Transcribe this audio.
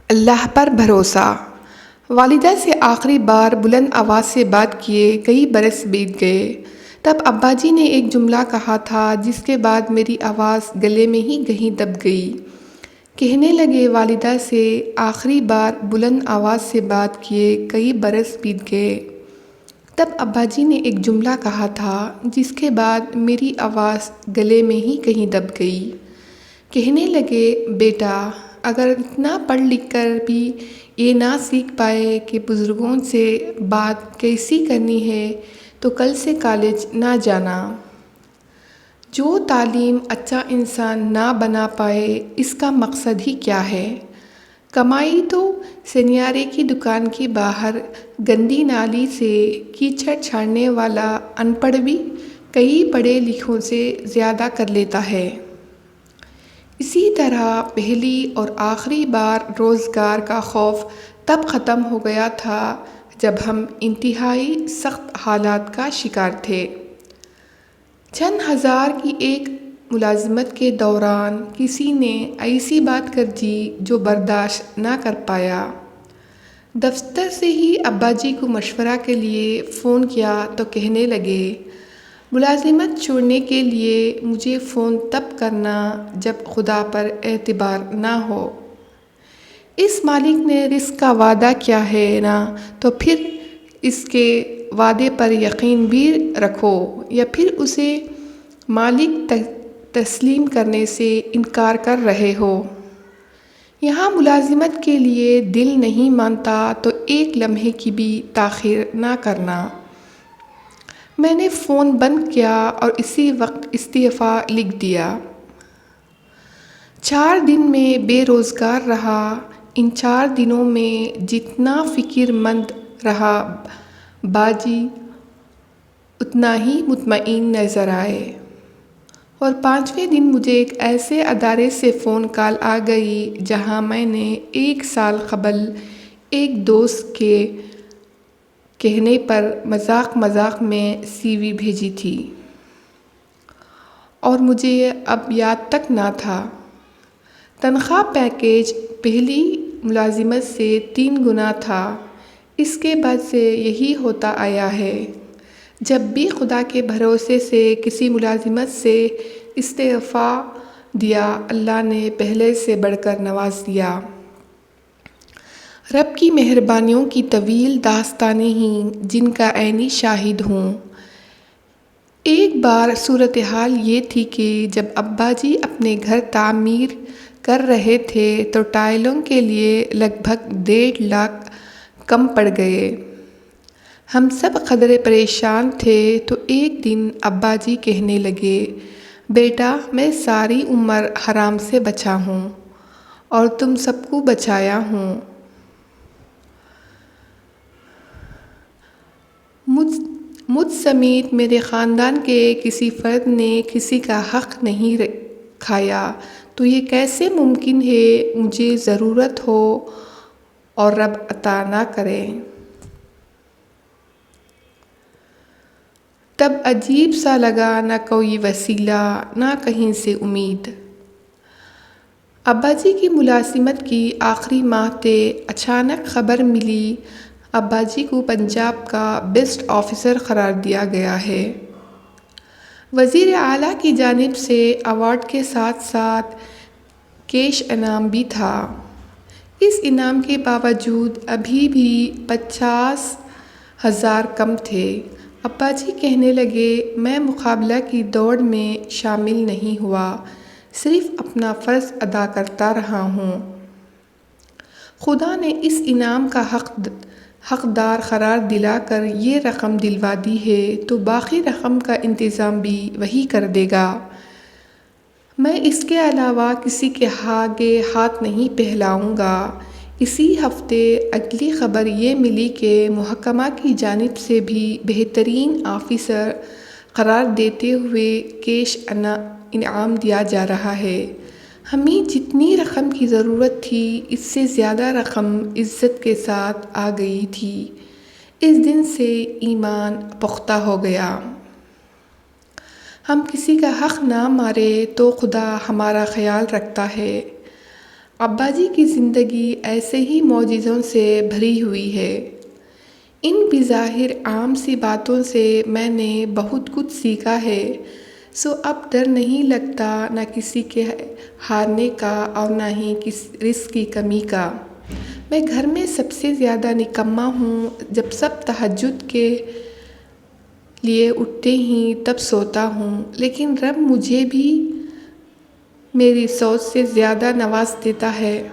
اللہ پر بھروسہ۔ والدہ سے آخری بار بلند آواز سے بات کیے کئی برس بیت گئے۔ تب ابا جی نے ایک جملہ کہا تھا جس کے بعد میری آواز گلے میں ہی کہیں دب گئی۔ کہنے لگے والدہ سے آخری بار بلند آواز سے بات کیے کئی برس بیت گئے۔ تب ابا جی نے ایک جملہ کہا تھا جس کے بعد میری آواز گلے میں ہی کہیں دب گئی۔ کہنے لگے بیٹا، اگر اتنا پڑھ لکھ کر بھی یہ نہ سیکھ پائے کہ بزرگوں سے بات کیسی کرنی ہے تو کل سے کالج نہ جانا۔ جو تعلیم اچھا انسان نہ بنا پائے اس کا مقصد ہی کیا ہے؟ کمائی تو سنیارے کی دکان کے باہر گندی نالی سے کیچڑ چھاڑنے والا ان پڑھ بھی کئی پڑھے لکھوں سے زیادہ کر لیتا ہے۔ اسی طرح پہلی اور آخری بار روزگار کا خوف تب ختم ہو گیا تھا جب ہم انتہائی سخت حالات کا شکار تھے۔ چند ہزار کی ایک ملازمت کے دوران کسی نے ایسی بات کر دی جو برداشت نہ کر پایا۔ دفتر سے ہی ابا جی کو مشورہ کے لیے فون کیا تو کہنے لگے، ملازمت چھوڑنے کے لیے مجھے فون تب کرنا جب خدا پر اعتبار نہ ہو۔ اس مالک نے رزق کا وعدہ کیا ہے نا، تو پھر اس کے وعدے پر یقین بھی رکھو یا پھر اسے مالک تسلیم کرنے سے انکار کر رہے ہو۔ یہاں ملازمت کے لیے دل نہیں مانتا تو ایک لمحے کی بھی تاخیر نہ کرنا۔ میں نے فون بند کیا اور اسی وقت استعفیٰ لکھ دیا۔ 4 دن میں بے روزگار رہا۔ ان 4 دنوں میں جتنا فکر مند رہا باجی اتنا ہی مطمئن نظر آئے۔ اور 5ویں دن مجھے ایک ایسے ادارے سے فون کال آ گئی جہاں میں نے 1 سال قبل ایک دوست کے کہنے پر مذاق میں سی وی بھیجی تھی اور مجھے اب یاد تک نہ تھا۔ تنخواہ پیکیج پہلی ملازمت سے 3 گنا تھا۔ اس کے بعد سے یہی ہوتا آیا ہے۔ جب بھی خدا کے بھروسے سے کسی ملازمت سے استعفیٰ دیا، اللہ نے پہلے سے بڑھ کر نواز دیا۔ رب کی مہربانیوں کی طویل داستانیں ہیں جن کا عینی شاہد ہوں۔ ایک بار صورتحال یہ تھی کہ جب ابا جی اپنے گھر تعمیر کر رہے تھے تو ٹائلوں کے لیے لگ بھگ 1.5 لاکھ کم پڑ گئے۔ ہم سب قدرے پریشان تھے تو ایک دن ابا جی کہنے لگے، بیٹا میں ساری عمر حرام سے بچا ہوں اور تم سب کو بچایا ہوں۔ مجھ سمیت میرے خاندان کے کسی فرد نے کسی کا حق نہیں کھایا تو یہ کیسے ممکن ہے مجھے ضرورت ہو اور رب عطا نہ کرے؟ تب عجیب سا لگا، نہ کوئی وسیلہ نہ کہیں سے امید۔ ابا جی کی ملازمت کی آخری ماہ تھے، اچانک خبر ملی ابا جی کو پنجاب کا بیسٹ آفیسر قرار دیا گیا ہے۔ وزیر اعلیٰ کی جانب سے ایوارڈ کے ساتھ ساتھ کیش انعام بھی تھا۔ اس انعام کے باوجود ابھی بھی 50,000 کم تھے۔ ابا جی کہنے لگے، میں مقابلہ کی دوڑ میں شامل نہیں ہوا، صرف اپنا فرض ادا کرتا رہا ہوں۔ خدا نے اس انعام کا حقدار قرار دلا کر یہ رقم دلوا دی ہے تو باقی رقم کا انتظام بھی وہی کر دے گا۔ میں اس کے علاوہ کسی کے آگے ہاتھ نہیں پھیلاؤں گا۔ اسی ہفتے اگلی خبر یہ ملی کہ محکمہ کی جانب سے بھی بہترین آفیسر قرار دیتے ہوئے کیش انعام دیا جا رہا ہے۔ ہمیں جتنی رقم کی ضرورت تھی اس سے زیادہ رقم عزت کے ساتھ آ گئی تھی۔ اس دن سے ایمان پختہ ہو گیا۔ ہم کسی کا حق نہ مارے تو خدا ہمارا خیال رکھتا ہے۔ ابا جی کی زندگی ایسے ہی معجزوں سے بھری ہوئی ہے۔ ان بظاہر عام سی باتوں سے میں نے بہت کچھ سیکھا ہے، سو اب ڈر نہیں لگتا، نہ کسی کے ہارنے کا اور نہ ہی رزق کی کمی کا۔ میں گھر میں سب سے زیادہ نکما ہوں، جب سب تہجد کے لیے اٹھتے ہی تب سوتا ہوں، لیکن رب مجھے بھی میری سوچ سے زیادہ نواز دیتا ہے۔